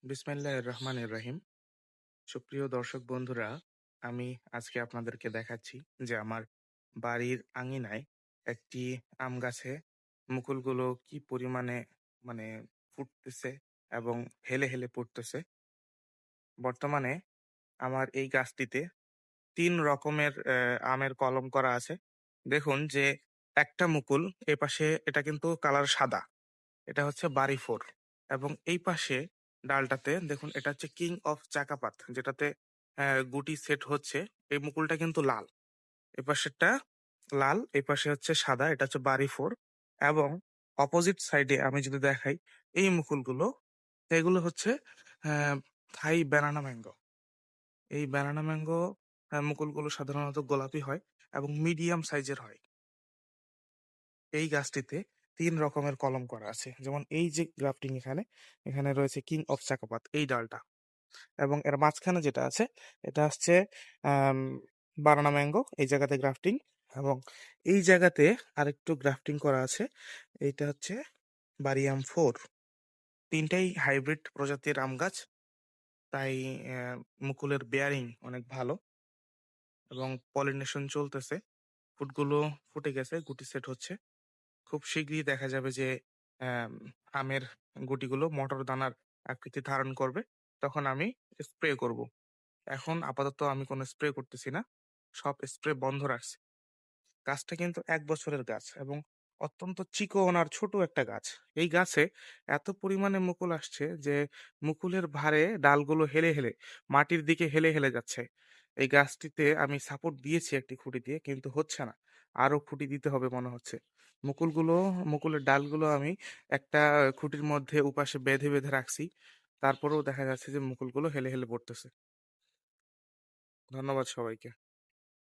বিসমিল্লাহির রহমানির রহিম। সুপ্রিয় দর্শক বন্ধুরা, আমি আজকে আপনাদেরকে দেখাচ্ছি যে আমার বাড়ির আঙিনায় একটি আম গাছে মুকুলগুলো কি পরিমাণে মানে ফুটতেছে এবং হেলে হেলে পড়তেছে। বর্তমানে আমার এই গাছটিতে ৩ রকমের আমের কলম করা আছে। দেখুন যে একটা মুকুল এপাশে এটা কিন্তু কালার সাদা। এটা হচ্ছে বাড়ি 4 এবং এই পাশে ডালটাতে দেখুন এটা হচ্ছে কিং অফ চাকাপাত যেটাতে গুটি সেট হচ্ছে। এই মুকুলটা কিন্তু লাল। এপাশেরটা লাল, এই পাশে হচ্ছে সাদা। এটা হচ্ছে বাড়ি 4 এবং অপোজিট সাইডে আমি যদি দেখাই এই মুকুলগুলো, এগুলো হচ্ছে থাই ব্যানানা ম্যাঙ্গো। এই ব্যানানা ম্যাঙ্গো মুকুলগুলো সাধারণত গোলাপি হয় এবং মিডিয়াম সাইজের হয়। এই গাছটিতে ৩ রকমের কলম করা আছে। যেমন এই যে গ্রাফটিং এখানে রয়েছে কিং অফ চাকাপাত এই ডালটা। এবং এর মাঝখানে যেটা আছে এটা হচ্ছে আম বানানা ম্যাঙ্গো এই জায়গাতে গ্রাফটিং এবং এই জায়গাতে আরেকটু গ্রাফটিং করা আছে। এইটা হচ্ছে বারিয়াম 4। ৩ টাই হাইব্রিড প্রজাতির আম গাছ। তাই মুকুলের বেয়ারিং অনেক ভালো এবং পলিনেশন চলতেছে। ফুটগুলো ফুটে গেছে, গুটি সেট হচ্ছে। খুব শিগগিরই দেখা যাবে যে আম আমের গুটিগুলো মটর দানার আকৃতি ধারণ করবে। তখন আমি স্প্রে করব। এখন আপাতত আমি কোনো স্প্রে করতেছি না। সব স্প্রে বন্ধ রাখছি। গাছটা কিন্তু ১ বছরের গাছ এবং অত্যন্ত চিকন আর ছোট একটা গাছ। এই গাছে এত পরিমাণে মুকুল আসছে যে মুকুলের ভারে ডালগুলো হেলে হেলে মাটির দিকে হেলে হেলে যাচ্ছে। এই গাছটিতে আমি সাপোর্ট দিয়েছি একটি খুঁটি দিয়ে, কিন্তু হচ্ছে না। আরো খুঁটি দিতে হবে মনে হচ্ছে। মুকুলগুলো মুকুলের ডালগুলো আমি একটা খুঁটির মধ্যে উপাশে বেঁধে বেঁধে রাখছি। তারপরেও দেখা যাচ্ছে যে মুকুলগুলো হেলে হেলে পড়তেছে। ধন্যবাদ সবাইকে।